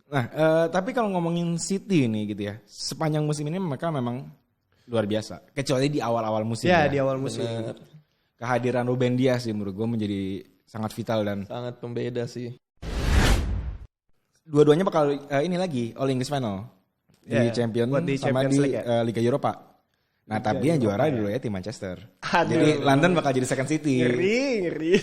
Nah, tapi kalau ngomongin City nih gitu ya, sepanjang musim ini mereka memang luar biasa. Kecuali di awal-awal musim. Ya, di awal musim. Bener. Kehadiran Ruben Dias sih menurut gue menjadi sangat vital dan Sangat pembeda sih. dua-duanya bakal ini lagi All English Final di Champions buat di sama Champions di League ya? Liga Eropa. Nah, tapi yang juara dulu ya tim Manchester. Aduh. Jadi London bakal jadi second city. Ngeri.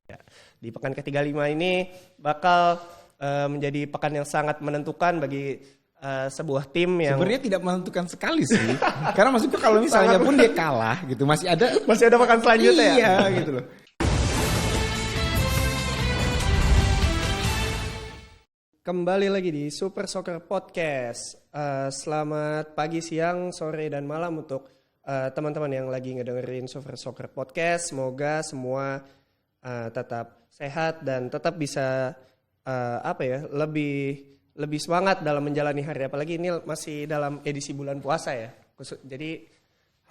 Ya, di pekan ke-35 ini bakal menjadi pekan yang sangat menentukan bagi sebuah tim yang Sebenarnya tidak menentukan sekali sih. Karena maksudku kalau misalnya pun dia kalah gitu masih ada pekan selanjutnya ya. Iya gitu loh. Kembali lagi di Super Soccer Podcast. Selamat pagi, siang, sore, dan malam untuk teman-teman yang lagi ngedengerin Super Soccer Podcast. Semoga semua tetap sehat dan tetap bisa lebih semangat dalam menjalani hari. Apalagi ini masih dalam edisi bulan puasa ya. Jadi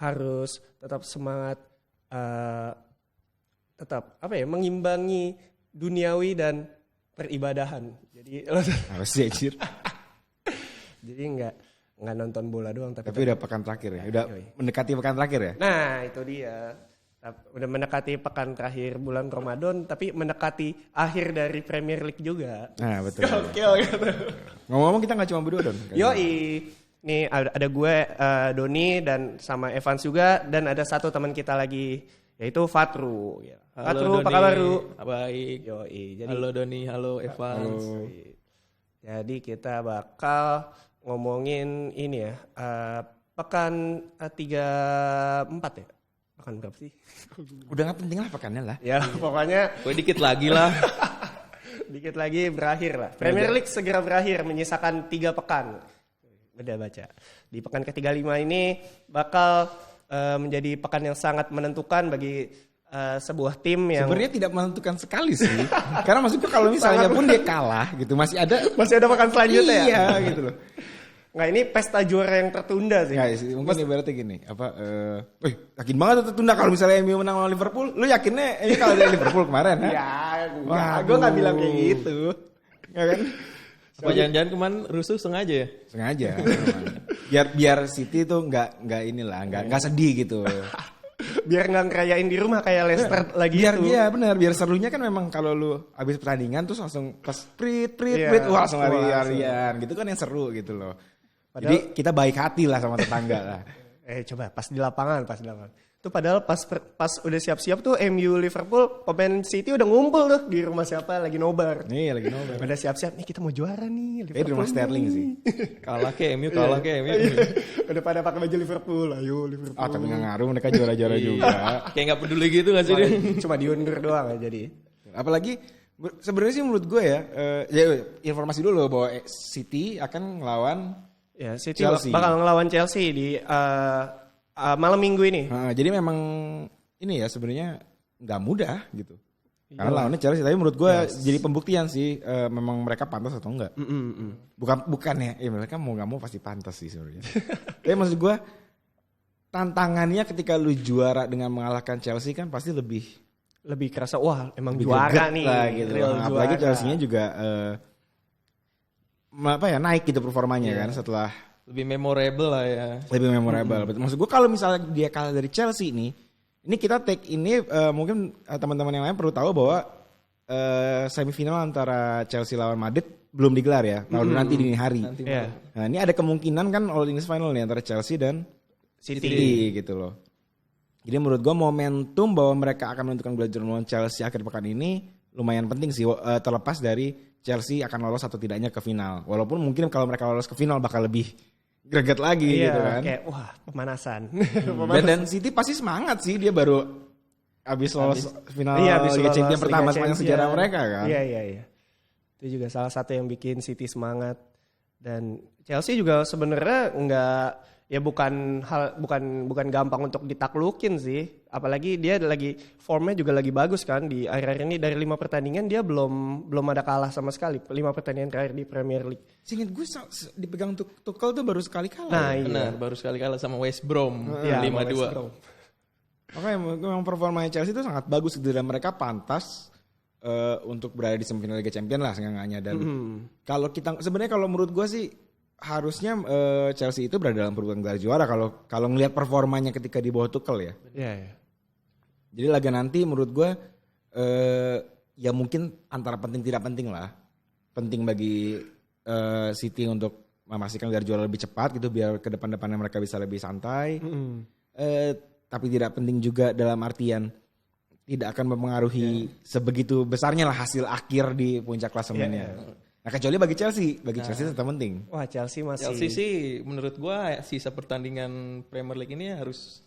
harus tetap semangat, tetap mengimbangi duniawi dan peribadahan. Jadi Harus sih anjir. jadi nggak nonton bola doang Tapi udah pekan terakhir ya. Udah mendekati pekan terakhir ya. Nah, itu dia. Udah mendekati pekan terakhir bulan Ramadan, tapi mendekati akhir dari Premier League juga. Nah, betul. Gokil gitu. Ngomong-ngomong kita nggak cuma berdua Don. Yoi. Nih ada gue, Doni, dan sama Evans juga. Dan ada satu teman kita lagi, yaitu Fatru. Fatru, apa kabar lu? Baik. Yoi. Jadi, Halo Doni, halo Evans. Jadi kita bakal ngomongin ini ya, pekan 34 ya? Pekan berapa sih? Udah nggak penting lah pekannya lah. Ya pokoknya Gue dikit lagi lah. dikit lagi berakhir lah. Premier League segera berakhir, menyisakan 3 pekan. Udah baca. Di pekan ke-35 ini bakal menjadi pekan yang sangat menentukan bagi sebuah tim yang Sebenarnya tidak menentukan sekali sih. Karena maksudku kalau misalnya pun dia kalah gitu masih ada pekan selanjutnya ya. Iya gitu loh. Nggak, ini pesta juara yang tertunda sih. Ya, mungkin ibaratnya gini, yakin banget tuh tertunda kalau misalnya MU menang lawan Liverpool, lu yakinnya ini kalau dari Liverpool kemarin? Ya, gue nggak bilang kayak gitu. Ya kan? Apa jangan-jangan kemarin rusuh sengaja ya? Sengaja. biar City tuh nggak sedih gitu. Biar nggak ngerayain di rumah kayak Leicester lagi Biar itu. iya benar, biar serunya kan memang kalau lu habis pertandingan terus langsung pas prit Iya. wah langsung lari-larian gitu kan yang seru gitu loh. Jadi kita baik hati lah sama tetangga lah. Coba pas di lapangan. Tuh padahal pas udah siap-siap tuh MU Liverpool, pemain City udah ngumpul tuh di rumah siapa lagi nobar. Nih lagi nobar. Udah siap-siap nih, kita mau juara nih Di rumah Sterling sih. Kalah ke MU. Udah pada pakai baju Liverpool, ayo Liverpool. Tapi nggak ngaruh mereka juara-juara juga. Kayak nggak peduli gitu nggak sih dia? Cuma diundur doang ya jadi. Apalagi sebenarnya sih menurut gue ya informasi dulu bahwa City akan ngelawan City Chelsea. bakal ngelawan Chelsea di malam minggu ini. Jadi memang ini ya sebenarnya nggak mudah gitu. Karena lawannya Chelsea, tapi menurut gue jadi pembuktian sih memang mereka pantas atau enggak. Bukan ya, mereka mau nggak mau pasti pantas sih sebenarnya. Tapi maksud gue tantangannya ketika lu juara dengan mengalahkan Chelsea kan pasti lebih kerasa wah emang lebih juara greget nih. lah, gitu. Apalagi Chelsea-nya juga naik gitu performanya kan setelah Lebih memorable lah ya. lebih memorable. Maksud gue kalau misalnya dia kalah dari Chelsea ini kita take ini mungkin teman-teman yang lain perlu tahu bahwa semifinal antara Chelsea lawan Madrid belum digelar ya, nanti dini hari. Nah, ini ada kemungkinan kan All English Final nih antara Chelsea dan City gitu loh. Jadi menurut gue momentum bahwa mereka akan menentukan gelar lawan Chelsea akhir pekan ini lumayan penting sih, terlepas dari Chelsea akan lolos atau tidaknya ke final. Walaupun mungkin kalau mereka lolos ke final bakal lebih greget lagi gitu kan. Kayak wah pemanasan. Dan City pasti semangat sih, dia baru habis lolos final Liga Champions pertama sepanjang sejarah mereka kan. Iya. Itu juga salah satu yang bikin City semangat. Dan Chelsea juga sebenarnya bukan gampang untuk ditaklukin sih. Apalagi dia formnya juga lagi bagus kan di akhir-akhir ini, dari 5 pertandingan dia belum ada kalah sama sekali. 5 pertandingan terakhir di Premier League. Seingat gue dipegang Tuchel tuh baru sekali kalah. Nah, ya? Benar, baru sekali kalah sama West Brom 5-2. Makanya memang performanya Chelsea itu sangat bagus gitu, dan mereka pantas untuk berada di semifinal Liga Champions lah seenggaknya. Dan kalau kita sebenarnya kalau menurut gue sih harusnya Chelsea itu berada dalam perebutan gelar juara kalau ngelihat performanya ketika di bawah Tuchel ya. Iya. Jadi laga nanti menurut gue ya mungkin antara penting tidak penting lah. Penting bagi City untuk memastikan gelar juara lebih cepat gitu biar ke depan-depannya mereka bisa lebih santai. Tapi tidak penting juga dalam artian tidak akan mempengaruhi sebegitu besarnya lah hasil akhir di puncak klasemennya. Nah kecuali bagi Chelsea tetap penting. Wah Chelsea masih. Chelsea sih menurut gua sisa pertandingan Premier League ini harus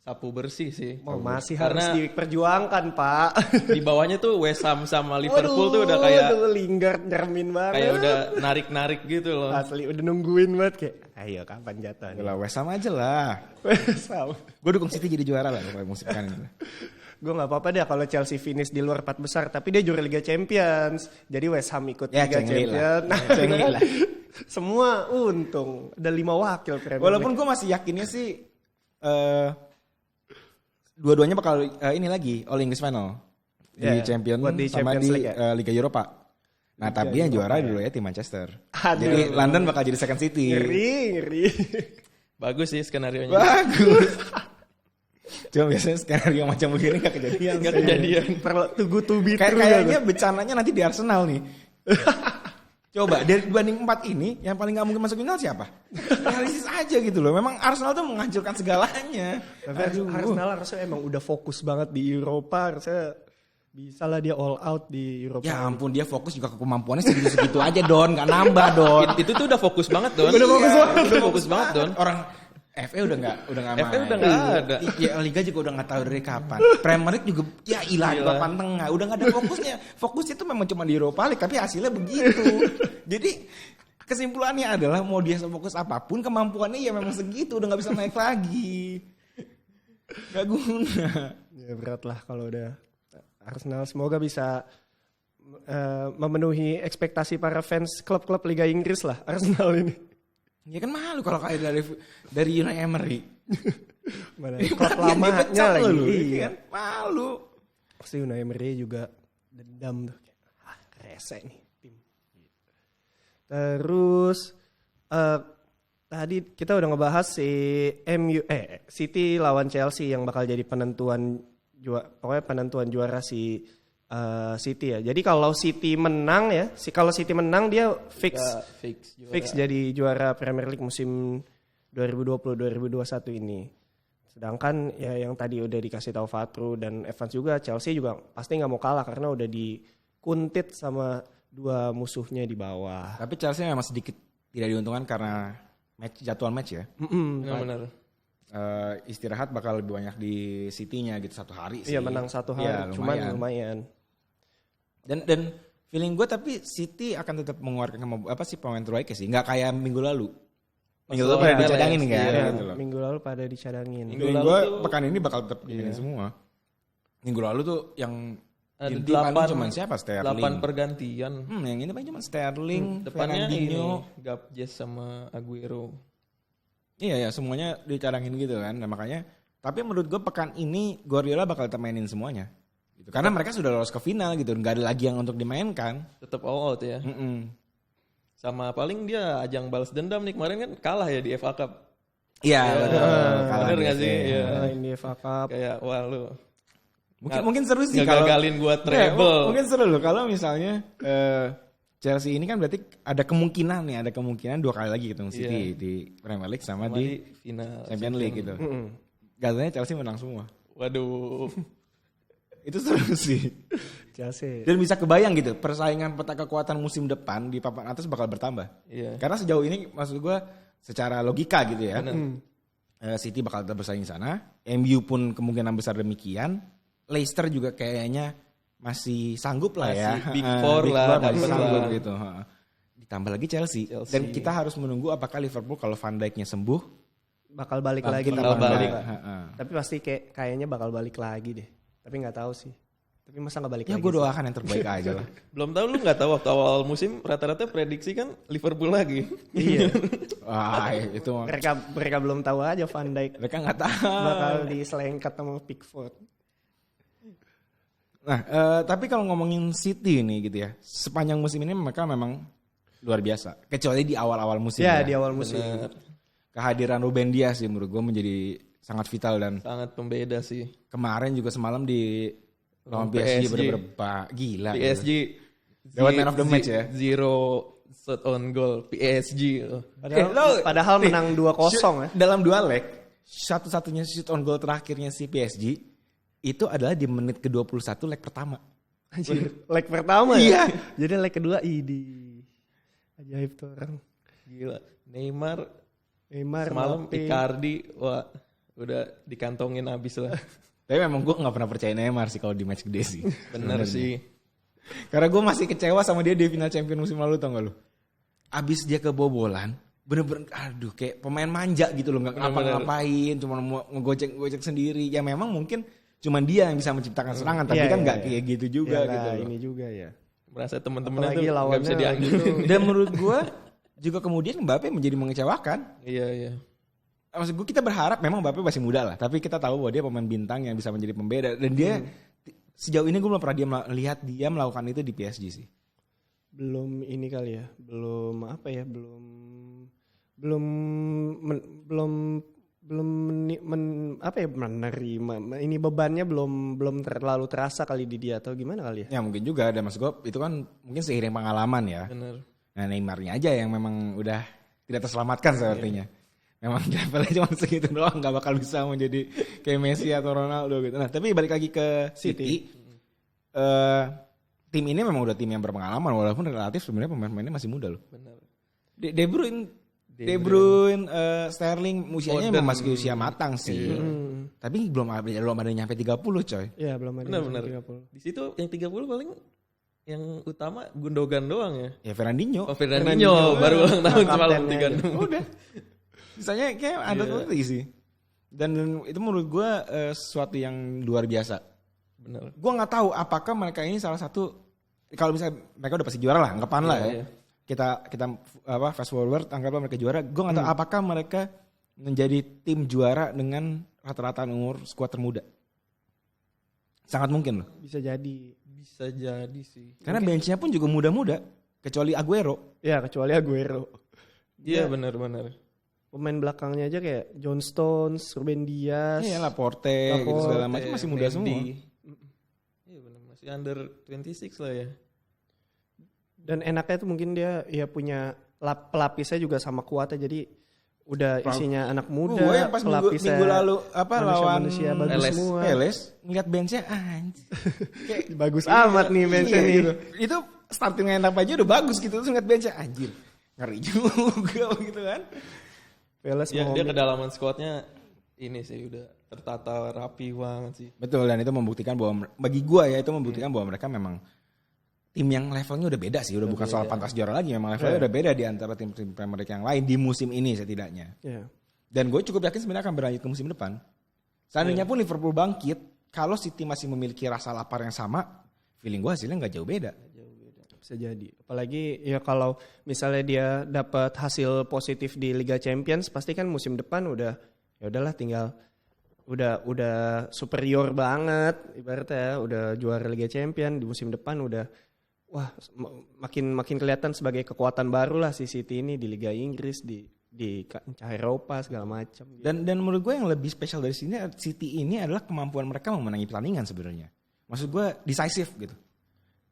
sapu bersih sih. Masih Karena harus diperjuangkan Pak. di bawahnya tuh West Ham sama Liverpool tuh udah kayak Lingard nyermin banget. kayak udah narik-narik gitu loh. Asli udah nungguin banget kayak. Ayo kapan jatuh? Lah West Ham aja lah. Sama. Gue dukung City jadi juara lah musim kan ini. Gue nggak apa-apa deh kalau Chelsea finish di luar 4 besar, tapi dia juara Liga Champions. Jadi West Ham ikut Ya, Liga cengli lah. Champions. Nah, Cengli lah. semua untung. Ada 5 wakil Premier Walaupun League. gue masih yakinnya sih dua-duanya bakal ini lagi All English Final di Ya, Champions buat di sama Champions di League ya? Liga Eropa. Nah tapi yang juara dulu ya tim Manchester. Aduh. Jadi London bakal jadi second city. Ngeri. Bagus sih skenario nya. Bagus. Cuma biasanya skenario macam begini gak kejadian. Gak kejadian. Perlu tunggu to be Kayak true kayaknya ya. becananya nanti di Arsenal nih. Coba dari dibanding 4 ini yang paling gak mungkin masuk final siapa? Realistis aja gitu loh. Memang Arsenal tuh menghancurkan segalanya. Tapi Arsenal harusnya emang udah fokus banget di Eropa. Harusnya bisa lah dia all out di Eropa. Ya ampun dia fokus juga ke kemampuannya segitu-segitu aja Don. Gak nambah Don. Itu tuh udah fokus banget Don. Udah fokus banget Don. Orang FA udah nggak main. FA udah nggak ada. Ya, Liga juga udah nggak tahu dari kapan. Premier League juga ya hilang di papan tengah. Udah nggak ada fokusnya. Fokusnya tuh memang cuma di Europa League tapi hasilnya begitu. Jadi kesimpulannya adalah mau dia fokus apapun kemampuannya ya memang segitu udah nggak bisa naik lagi. Gak guna. Ya berat lah kalau udah Arsenal. Semoga bisa memenuhi ekspektasi para fans klub-klub Liga Inggris lah Arsenal ini. Ya kan malu kalau kayak dari Unai Emery. Mana klub lamanya lagi. Iya. Kan? Malu. Pasti Unai Emery juga dendam tuh. Rese nih tim. Terus tadi kita udah ngebahas si City lawan Chelsea yang bakal jadi penentuan juara si City ya. Jadi kalau City menang ya, kalau City menang dia fix jadi juara Premier League musim 2020-2021 ini. Sedangkan ya yang tadi udah dikasih tahu Fatru dan Evans juga, Chelsea juga pasti nggak mau kalah karena udah dikuntit sama dua musuhnya di bawah. Tapi Chelsea memang sedikit tidak diuntungkan karena jadwal match ya. Benar. Istirahat bakal lebih banyak di City-nya gitu 1 hari sih. Iya menang 1 hari, ya, cuman lumayan. Dan feeling gue tapi City akan tetap mengeluarkan pemain terbaiknya sih. Nggak kayak minggu lalu. Minggu lalu pada dicadangin kan. Iya, Gitu loh. minggu lalu pada dicadangin. Feeling gue pekan ini bakal tetap gini semua. Minggu lalu tuh yang inti paling cuma siapa? Sterling. 8 pergantian. Yang ini paling cuma Sterling, Depannya ini Fernandinho. Gapjes sama Aguero. Iya ya semuanya dicadangin gitu kan. Nah, makanya tapi menurut gue pekan ini Guardiola bakal tetap mainin semuanya. Gitu. Karena mereka sudah lolos ke final gitu, nggak ada lagi yang untuk dimainkan. Tetap all out ya. Sama paling dia ajang balas dendam nih kemarin kan kalah ya di FA Cup. Iya, bener nggak sih? Iya. Ini FA Cup. Kayak wah lu. Mungkin seru sih kalau gagalin gua treble. Mungkin seru loh kalau misalnya Chelsea ini kan berarti ada kemungkinan 2 kali lagi ketemu City di Premier League sama di final Champions League gitu. Katanya Chelsea menang semua. Waduh. Itu seru sih. Chelsea. Dan bisa kebayang gitu, persaingan peta kekuatan musim depan di papan atas bakal bertambah. Iya. Karena sejauh ini maksud gue secara logika gitu ya. City bakal tetap bersaing di sana, MU pun kemungkinan besar demikian. Leicester juga kayaknya masih sanggup lah ya. Masih Big Four lah, masih dapet sanggup lah. gitu. Ditambah lagi Chelsea. Dan kita harus menunggu apakah Liverpool kalau Van Dijk-nya sembuh bakal balik lagi. Bakal balik. Tapi pasti kayaknya bakal balik lagi deh. Tapi nggak tahu sih. Tapi masa nggak balik Ya lagi? gue doakan yang terbaik aja lah. Belum tahu lu nggak tahu waktu awal musim rata-rata prediksi kan Liverpool lagi. Iya. Wah itu mereka belum tahu aja Van Dijk mereka nggak tahu. bakal diselengkat sama Pickford. Nah, tapi kalau ngomongin City ini gitu ya, sepanjang musim ini mereka memang luar biasa. Kecuali di awal-awal musim. Ya, di awal musim. Bener. Kehadiran Ruben Dias sih menurut gue menjadi sangat vital dan Sangat pembeda sih. kemarin juga semalam di lawan PSG bener-bener gila. PSG. Gitu. Dapat man of the match ya. 0 shot on goal PSG. Padahal menang 2-0 ya. Dalam 2 leg, satu-satunya shoot on goal terakhirnya si PSG itu adalah di menit ke-21 leg pertama. Anjir, leg pertama ya? Jadi leg kedua ajaib tuh orang. Gila. Neymar semalam Mbappe. Icardi, wah udah dikantongin abis lah. Tapi memang gue gak pernah percaya Neymar sih kalau di match gede sih. Bener sih. Karena gue masih kecewa sama dia di final champion musim lalu, tau gak lu? Abis dia kebobolan, bener-bener aduh kayak pemain manja gitu loh, gak ngapa-ngapain, cuma mau ngegocek sendiri. Ya memang mungkin cuman dia yang bisa menciptakan serangan, tapi kan gak kayak gitu juga gitu loh. Ini juga ya. Merasa teman-temannya Apalagi tuh gak lawannya bisa diambil. Dan menurut gue juga kemudian Mbappe menjadi mengecewakan. Iya. Maksud gue kita berharap memang Mbappe masih muda lah, tapi kita tahu bahwa dia pemain bintang yang bisa menjadi pembeda. Dan dia sejauh ini gue belum pernah lihat dia melakukan itu di PSG sih. Belum ini kali ya, belum apa ya, menerima ini bebannya belum terlalu terasa kali di dia atau gimana kali ya? Ya mungkin juga ada, maksud gue itu kan mungkin seiring pengalaman ya. Bener. Nah Neymarnya aja yang memang udah tidak terselamatkan sepertinya. Memang levelnya cuma segitu doang, gak bakal bisa menjadi kayak Messi atau Ronaldo gitu. Nah tapi balik lagi ke City. Tim ini memang udah tim yang berpengalaman walaupun relatif sebenarnya pemain-pemainnya masih muda loh. Bener. De Bruyne, Sterling usianya memang masih usia matang sih. Tapi belum ada nyampe 30 coy. Iya, belum ada. Bener. 30. Di situ yang 30 paling yang utama Gundogan doang ya. Ya Fernandinho. Oh Fernandinho baru ulang tahun semalam 36. Udah. Misalnya kayak ada seperti sih. Dan itu menurut gue sesuatu yang luar biasa. Bener. Gue nggak tahu apakah mereka ini salah satu, kalau misalnya mereka udah pasti juara lah, anggapan lah ya. Iya. Kita fast forward, anggaplah mereka juara. Gue nggak tahu apakah mereka menjadi tim juara dengan rata-rata umur skuad termuda. Sangat mungkin loh. Bisa jadi sih. Karena benchnya pun juga muda-muda, kecuali Aguero. Ya, kecuali Aguero. Iya benar. Pemain belakangnya aja kayak John Stones, Ruben Dias. Iya, Laporte gitu segala macam masih muda semua. Iya benar, masih under 26 lah ya. Dan enaknya tuh mungkin dia ya punya pelapisnya juga sama kuatnya, jadi udah isinya anak muda. Gue yang pas minggu lalu lawan manusia bagus LS. semua. Peles ngeliat benchnya anjir. Kayak Bagus amat nih benchnya nih. Gitu. Itu starting line up aja udah bagus gitu, terus ngeliat benchnya anjir. Ngeri juga gitu kan. Peles Ya, dia kedalaman squadnya ini sih udah tertata rapi banget sih. Betul, dan itu membuktikan bahwa bagi gue ya itu membuktikan bahwa mereka memang tim yang levelnya udah beda sih, udah bukan soal pantas juara lagi, memang levelnya udah beda di antara tim-tim Premier League yang lain di musim ini setidaknya. Iya. Dan gue cukup yakin sebenarnya akan berlanjut ke musim depan. Seandainya pun Liverpool bangkit, kalau City masih memiliki rasa lapar yang sama, feeling gue hasilnya nggak jauh beda. Bisa jadi. Apalagi ya kalau misalnya dia dapat hasil positif di Liga Champions, pasti kan musim depan udah ya udahlah tinggal udah superior banget ibaratnya ya, udah juara Liga Champions di musim depan udah wah makin kelihatan sebagai kekuatan baru lah si City ini di Liga Inggris di kancah Eropa segala macam. Dan menurut gue yang lebih spesial dari sini City ini adalah kemampuan mereka memenangi pertandingan sebenarnya. Maksud gue decisive gitu.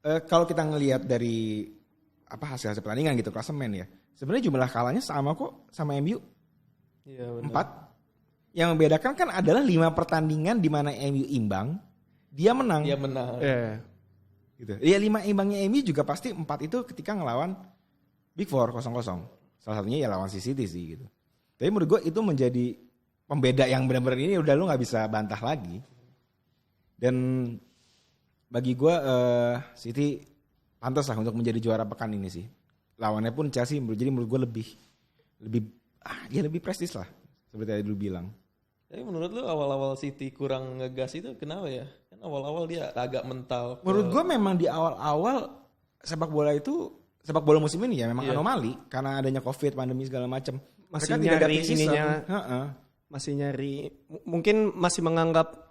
Kalau kita ngelihat dari hasil pertandingan gitu klasemen ya, sebenarnya jumlah kalahnya sama kok sama MU. Iya benar. 4. Yang membedakan kan adalah 5 pertandingan di mana MU imbang, dia menang. Dia menang. Gitu. Ya 5 imbangnya MU juga pasti 4 itu ketika ngelawan Big Four 0-0. Salah satunya ya lawan City sih gitu. Tapi menurut gue itu menjadi pembeda yang benar-benar ini udah lu nggak bisa bantah lagi. Dan bagi gue City pantas lah untuk menjadi juara pekan ini sih. Lawannya pun Chelsea, jadi menurut gue lebih prestis lah seperti yang dulu bilang. Tapi menurut lu awal-awal City kurang ngegas itu kenapa ya? Kan awal-awal dia agak mental. Menurut gue memang di awal-awal sepak bola musim ini ya memang anomali karena adanya COVID, pandemi segala macam. Masih Mereka nyari ininya. Masih Masih nyari, mungkin masih menganggap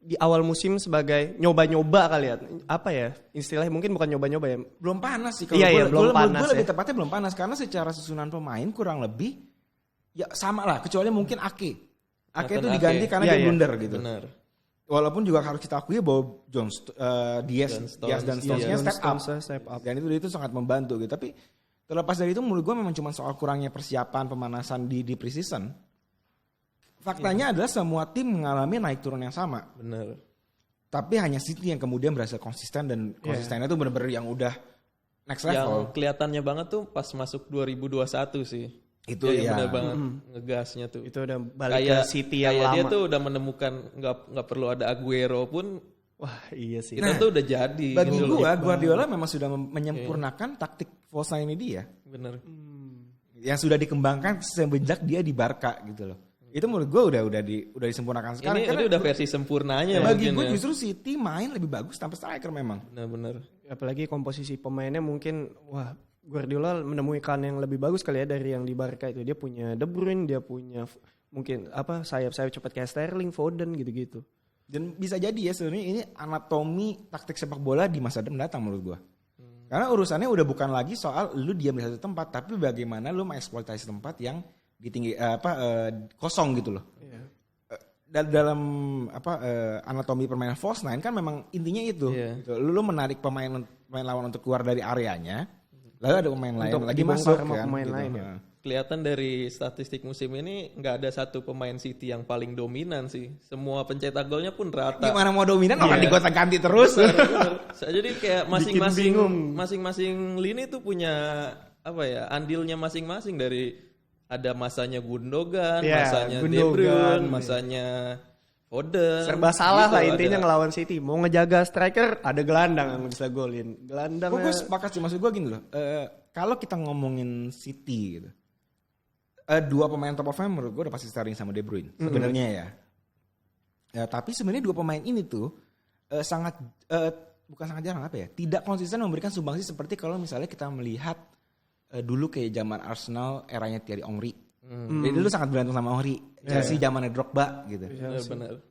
di awal musim sebagai nyoba-nyoba kali ya. Apa ya? Istilahnya mungkin bukan nyoba-nyoba ya. Belum panas sih kalau Iya, belum panas gue lebih ya. tepatnya belum panas karena secara susunan pemain kurang lebih ya sama lah kecuali mungkin Ake itu Nathan diganti Ake. karena Iya, dia iya. blunder gitu. Benar. Walaupun juga harus kita akui bahwa Diaz dan Stones-nya step up. Dan itu sangat membantu gitu. Tapi terlepas dari itu menurut gue memang cuma soal kurangnya persiapan pemanasan di pre-season. Faktanya adalah semua tim mengalami naik turun yang sama. Benar. Tapi hanya City yang kemudian berhasil konsisten dan konsistennya itu benar-benar yang udah next level. Yang kelihatannya banget tuh pas masuk 2021 sih. Itu Dia ya. benar banget ngegasnya tuh. Itu udah balik ke City yang kayak lama. dia tuh udah menemukan nggak perlu ada Aguero pun Wah, iya sih. kita tuh udah jadi. Bagi gitu loh. gua Guardiola memang sudah menyempurnakan taktik false nine ini dia. Bener. Yang sudah dikembangkan semenjak dia di Barca gitu loh. Itu menurut gua udah disempurnakan sekarang. Ini udah versi sempurnanya bagi mungkin gua ya. justru City main lebih bagus tanpa striker memang. Bener-bener. Apalagi komposisi pemainnya mungkin Guardiola menemukan yang lebih bagus kali ya dari yang di Barca itu. Dia punya De Bruyne, dia punya mungkin sayap-sayap cepat kayak Sterling, Foden gitu-gitu. Dan bisa jadi ya sebenarnya ini anatomi taktik sepak bola di masa mendatang menurut gua. Karena urusannya udah bukan lagi soal lu diam di satu tempat, tapi bagaimana lu mengeksploitasi tempat yang kosong gitu loh. Dalam anatomi permainan false nine kan memang intinya itu. Gitu. Lu menarik pemain lawan untuk keluar dari areanya, lalu ada pemain lain Untuk lagi dibongkar masuk sama kan. pemain gitu. lain ya. Kelihatan dari statistik musim ini nggak ada satu pemain City yang paling dominan sih. Semua pencetak golnya pun rata. Gimana mau dominan orang digonta-ganti terus. Jadi kayak masing-masing lini tuh punya andilnya masing-masing dari ada masanya Gundogan, masanya De Bruyne, masanya Foden. Serba salah gitu lah intinya ngelawan City. Mau ngejaga striker ada gelandang yang bisa golin. Gelandang. Gue sepakat sih, maksud gue gini loh. Kalau kita ngomongin City gitu. Dua pemain top of mind menurut gue udah pasti Sterling sama De Bruyne sebenarnya ya. Tapi sebenarnya dua pemain ini tuh bukan sangat jarang tidak konsisten memberikan sumbangsi seperti kalau misalnya kita melihat dulu kayak zaman Arsenal eranya Thierry Henry. Jadi dulu sangat bergantung sama Henry. Chelsea zamannya Drogba gitu. Benar.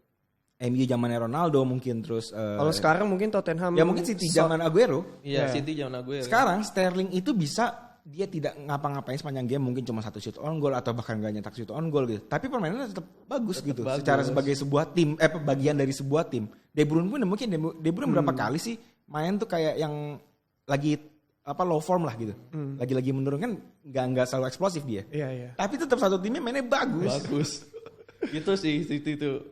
MU zamannya Ronaldo mungkin terus. Kalau sekarang mungkin Tottenham. Ya mungkin City zaman Aguero. Iya, City zaman Aguero. Sekarang Sterling itu bisa dia tidak ngapa-ngapain sepanjang game, mungkin cuma 1 shoot on goal atau bahkan gak nyetak shoot on goal gitu. Tapi permainannya tetap bagus gitu. Bagus. Secara sebagai sebuah tim, bagian dari sebuah tim. De Bruyne pun mungkin De Bruyne berapa kali sih main tuh kayak yang lagi low form lah gitu. Lagi-lagi menurun kan nggak selalu eksplosif dia. Iya. Tapi tetap satu timnya mainnya bagus. Gitu sih City tuh.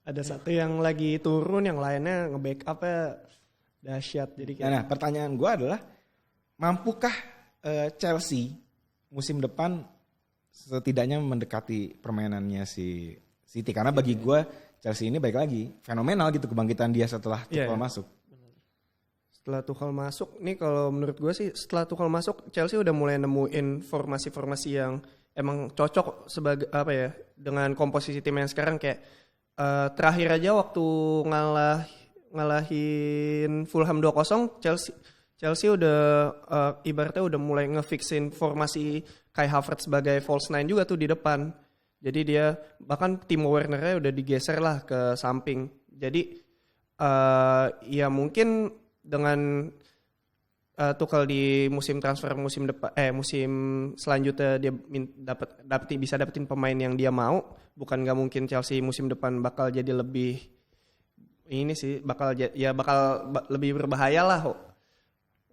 Ada satu yang lagi turun, yang lainnya nge-backupnya dahsyat. Jadi kayak Nah, pertanyaan gue adalah mampukah Chelsea musim depan setidaknya mendekati permainannya si City? Karena bagi gue Chelsea ini baik lagi fenomenal gitu kebangkitan dia setelah Tuchel masuk. setelah Tuchel masuk, nih kalau menurut gue sih setelah Tuchel masuk Chelsea udah mulai nemuin formasi-formasi yang emang cocok sebagai dengan komposisi tim yang sekarang. Kayak terakhir aja waktu ngalahin Fulham 2-0, Chelsea udah ibaratnya udah mulai ngefixin formasi Kai Havertz sebagai false nine juga tuh di depan. Jadi dia bahkan Timo Werner-nya udah digeser lah ke samping. Jadi ya mungkin dengan Tuchel di musim transfer musim selanjutnya dia bisa dapetin pemain yang dia mau. Bukan nggak mungkin Chelsea musim depan bakal jadi lebih ini sih bakal lebih berbahaya lah.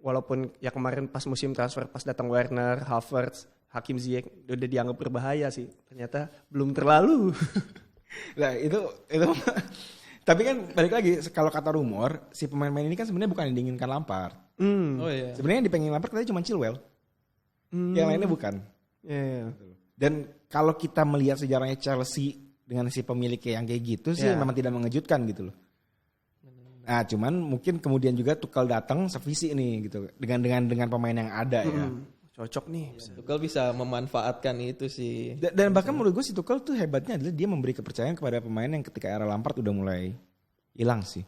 Walaupun ya kemarin pas musim transfer pas datang Werner, Havertz, Hakim Ziyech udah dianggap berbahaya sih. Ternyata belum terlalu. Nah itu tapi kan balik lagi kalau kata rumor si pemain-pemain ini kan sebenarnya bukan yang diinginkan Lampard. Oh iya. Sebenarnya yang dipengin Lampard katanya cuma Chilwell. Yang lainnya bukan. Yeah. Dan kalau kita melihat sejarahnya Chelsea dengan si pemiliknya yang kayak gitu sih memang tidak mengejutkan gitu loh. Nah, cuman mungkin kemudian juga Tuchel datang sevisi nih gitu dengan pemain yang ada ya. Cocok nih. Tuchel bisa memanfaatkan itu sih. Dan bahkan menurut gue si Tuchel tuh hebatnya adalah dia memberi kepercayaan kepada pemain yang ketika era Lampard udah mulai hilang sih.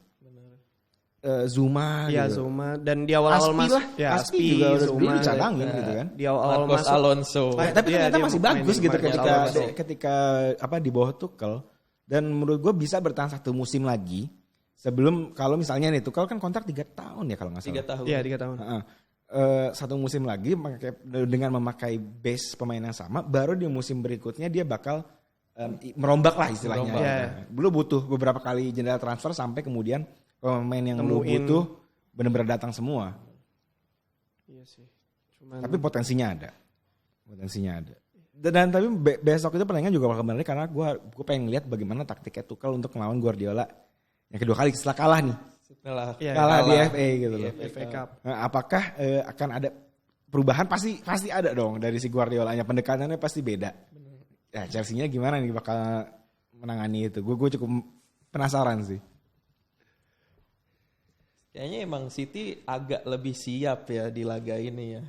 Zuma gitu. Zuma dan di awal-awal masuk Aspi juga udah dicadangin gitu kan. Di awal Marcos masuk Alonso. Tapi ternyata masih bagus gitu ketika di bawah Tuchel. Dan menurut gue bisa bertahan 1 musim lagi. Sebelum kalau misalnya nih Tuchel kan kontrak 3 tahun ya kalau nggak salah. 3 tahun. Iya 3 tahun. 1 musim lagi dengan memakai base pemain yang sama, baru di musim berikutnya dia bakal merombak lah istilahnya. Lu butuh beberapa kali jendela transfer sampai kemudian pemain yang lu butuh benar-benar datang semua. Iya sih. Tapi potensinya ada. Dan tapi besok itu pertandingan juga bakal menarik karena gue pengen lihat bagaimana taktiknya Tuchel untuk melawan Guardiola yang kedua kali setelah kalah nih. Kalah di FA gitu loh. FA Cup. Nah, apakah akan ada perubahan? Pasti ada dong dari si Guardiolanya, pendekatannya pasti beda. Ya Chelsea-nya gimana nih bakal menangani itu? Gue cukup penasaran sih. Kayaknya emang City agak lebih siap ya di laga ini ya.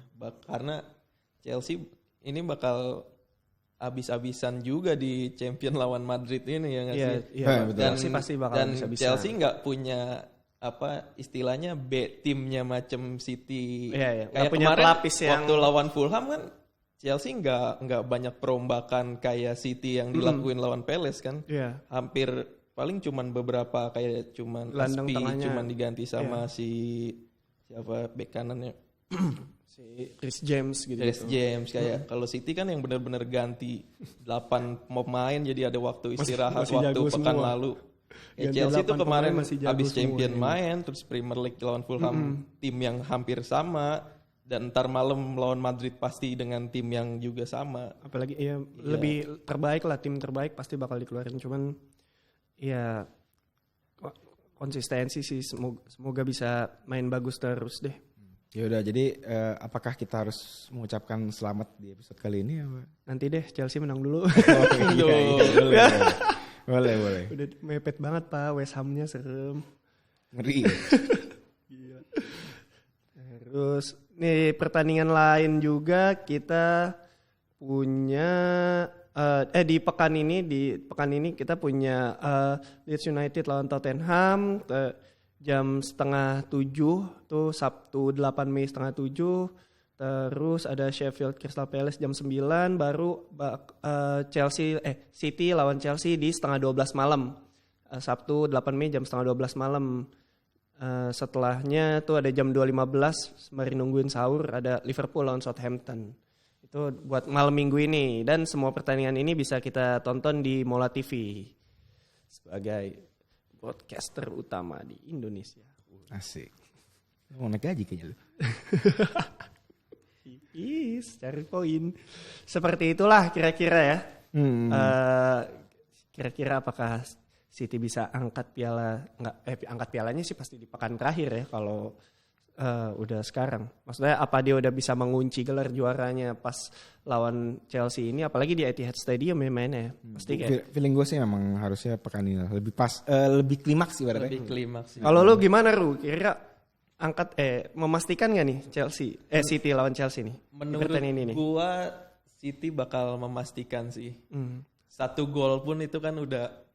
Karena Chelsea ini bakal abis-abisan juga di champion lawan Madrid ini ya nggak sih? Iya, betul. Chelsea pasti bakal abis-abisan. Chelsea nggak punya istilahnya B timnya macam City. Iya. Kayak punya kemarin pelapis yang waktu lawan Fulham kan Chelsea nggak banyak perombakan kayak City yang dilakuin lawan Palace kan. Iya. Hampir paling cuman beberapa kayak cuman Gelandang Aspi tengahnya. cuman diganti sama si siapa bek kanannya. si Chris James gitu. Chris James kayak kalau City kan yang benar-benar ganti 8 pemain jadi ada waktu istirahat masih waktu jago pekan semua. lalu. Ya Ganti Chelsea tuh 8 kemarin pemain masih jago habis semua champion ini. main terus Premier League lawan Fulham tim yang hampir sama dan ntar malam lawan Madrid pasti dengan tim yang juga sama. Apalagi lebih terbaik lah, tim terbaik pasti bakal dikeluarin, cuman ya konsistensi sih, semoga bisa main bagus terus deh. Ya udah, jadi apakah kita harus mengucapkan selamat di episode kali ini? Nanti deh Chelsea menang dulu. Boleh. Udah mepet banget Pak, West Ham-nya serem. Ngeri. Gila. Terus nih pertandingan lain juga kita punya di pekan ini kita punya Leeds United lawan Tottenham jam 6:30 tuh Sabtu 8 Mei 6:30. Terus ada Sheffield Crystal Palace jam 9, baru City lawan Chelsea di 11:30 malam. Sabtu 8 Mei jam 11:30 malam. Setelahnya tuh ada jam 2:15 sembari nungguin sahur ada Liverpool lawan Southampton. Itu buat malam minggu ini, dan semua pertandingan ini bisa kita tonton di Mola TV sebagai broadcaster utama di Indonesia. Asik. Mau naik gaji kayaknya lu. Cari poin. Seperti itulah kira-kira ya. Kira-kira apakah City bisa angkat piala? Angkat pialanya sih pasti di pekan terakhir ya kalau udah sekarang. Maksudnya apa dia udah bisa mengunci gelar juaranya pas lawan Chelsea ini, apalagi di Etihad Stadium ya mainnya. Pasti kayak Feeling gue sih memang harusnya pekan ini lebih pas, lebih klimaks sih berarti. Lebih klimaks. Kalau lu gimana Ru? Kira angkat memastikan nggak nih City lawan Chelsea nih? Menurut gua City bakal memastikan sih. 1 gol pun itu kan udah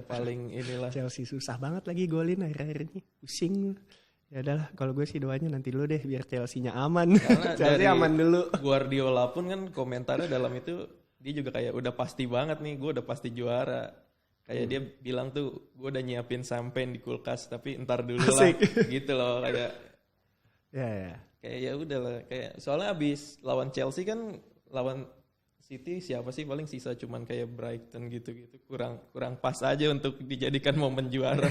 paling inilah. Chelsea susah banget lagi golin akhir-akhir ini. Pusing. Ya udahlah, kalau gue sih doanya nanti dulu deh biar Chelsea-nya aman. Chelsea aman dulu. Guardiola pun kan komentarnya dalam itu dia juga kayak udah pasti banget nih, gue udah pasti juara. Kayak dia bilang tuh gue udah nyiapin sampein di kulkas tapi entar dulu lah. Gitu loh kayak. Ya. Kayak ya udah lah, kayak soalnya abis lawan Chelsea kan lawan City siapa sih paling sisa cuman kayak Brighton gitu-gitu, kurang pas aja untuk dijadikan momen juara.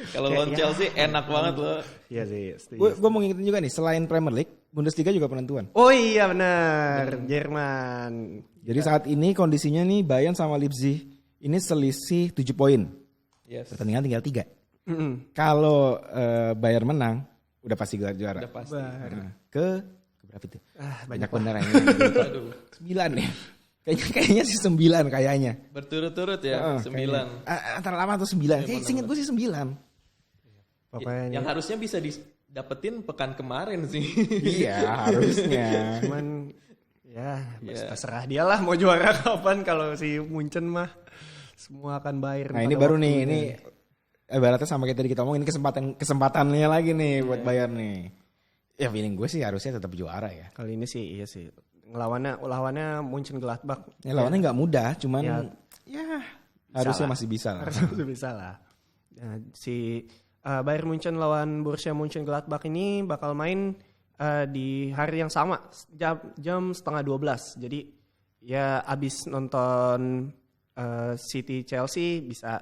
Kalau lawan Chelsea enak banget loh. Iya sih. Gue mau ngingetin juga nih, selain Premier League, Bundesliga juga penentuan. Oh iya benar, Jerman. Jadi saat ini kondisinya nih Bayern sama Leipzig ini selisih 7 poin. Yes. Pertandingan tinggal 3. Kalau Bayern menang, udah pasti gelar juara. Udah pasti. Ke berapa itu? Banyak bener ini. 9 ya. Kayaknya sih 9 kayaknya. Berturut-turut ya, 9. Antara 8 atau 9. Seingat gue sih 9. Pokoknya yang harusnya bisa didapetin pekan kemarin sih. Iya, harusnya. Cuman terserah dia lah mau juara kapan, kalau si Munchen mah semua akan Bayern. Nah, ini baru nih, ini ibaratnya sama kayak tadi kita ngomong, ini kesempatannya lagi nih buat Bayern nih. Ya feeling gue sih harusnya tetap juara ya. Kali ini sih iya sih. Lawannya Munchen Gladbach. Ya lawannya nggak mudah, cuman ya Harusnya masih bisa lah. Harusnya bisa lah. Nah, si Bayern Munchen lawan Borussia Mönchengladbach ini bakal main di hari yang sama, jam setengah 12. Jadi ya abis nonton City Chelsea bisa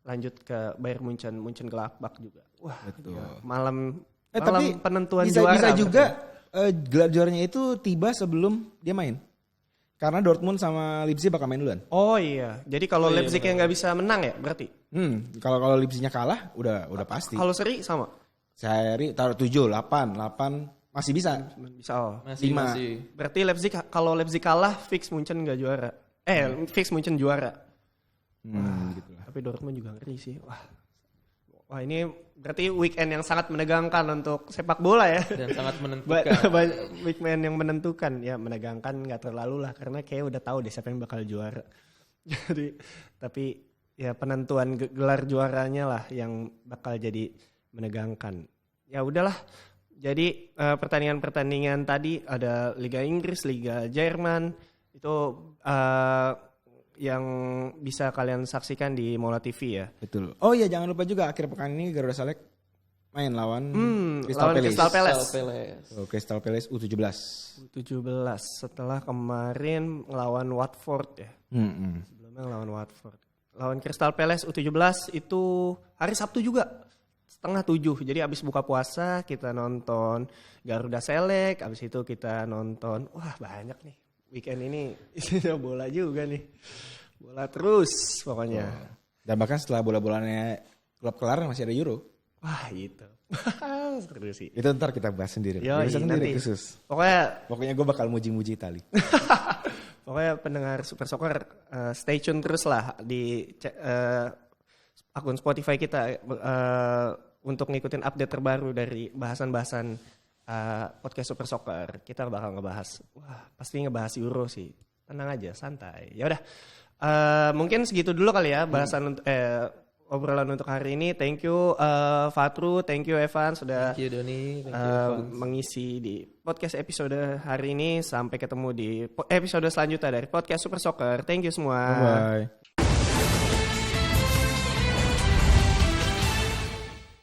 lanjut ke Bayern Mönchengladbach juga. Wah, Betul. ya, malam Tapi penentuan bisa, juara. bisa juga gelar juaranya itu tiba sebelum dia main. Karena Dortmund sama Leipzig bakal main duluan. Oh iya, jadi kalau iya, Leipzig yang nggak bisa menang ya berarti. Kalau Leipzignya kalah udah pasti. Kalau seri sama. Sehari taruh 7, 8 masih bisa. Bisa. Oh. Lima. Masih. Berarti kalau Leipzig kalah, fix Munchen nggak juara. Fix Munchen juara. Gitu lah. Tapi Dortmund juga ngeri sih. Wah ini berarti weekend yang sangat menegangkan untuk sepak bola ya. Dan sangat menentukan. Weekend yang menentukan ya, menegangkan nggak terlalu lah karena kayak udah tahu deh siapa yang bakal juara. Jadi tapi ya penentuan gelar juaranya lah yang bakal jadi menegangkan. Ya udahlah. Jadi pertandingan-pertandingan tadi ada Liga Inggris, Liga Jerman itu yang bisa kalian saksikan di Mola TV ya. Betul. Oh iya, jangan lupa juga akhir pekan ini Garuda Select main lawan Crystal Palace. Crystal Palace U17. 17 setelah kemarin ngelawan Watford ya. Sebelumnya ngelawan Watford. Lawan Crystal Palace U17 itu hari Sabtu juga. 6:30. Jadi abis buka puasa kita nonton Garuda Select, abis itu kita nonton, wah banyak nih. Weekend ini isinya bola juga nih. Bola terus pokoknya. Dan bahkan setelah bola-bolanya klub kelar masih ada Euro. Wah itu. Seru sih. Itu ntar kita bahas sendiri. Yoi, Bisa sendiri nanti. khusus. Pokoknya gue bakal muji-muji Itali. pokoknya pendengar Super Soccer stay tune terus lah di akun Spotify kita untuk ngikutin update terbaru dari bahasan-bahasan podcast Super Soccer. Kita bakal ngebahas, pasti ngebahas Euro sih. Tenang aja, santai. Ya udah, mungkin segitu dulu kali ya bahasan obrolan untuk hari ini. Thank you Fatru, thank you Evan sudah Thank you Doni, thank you Evan. mengisi di podcast episode hari ini. Sampai ketemu di episode selanjutnya dari podcast Super Soccer. Thank you semua. Bye.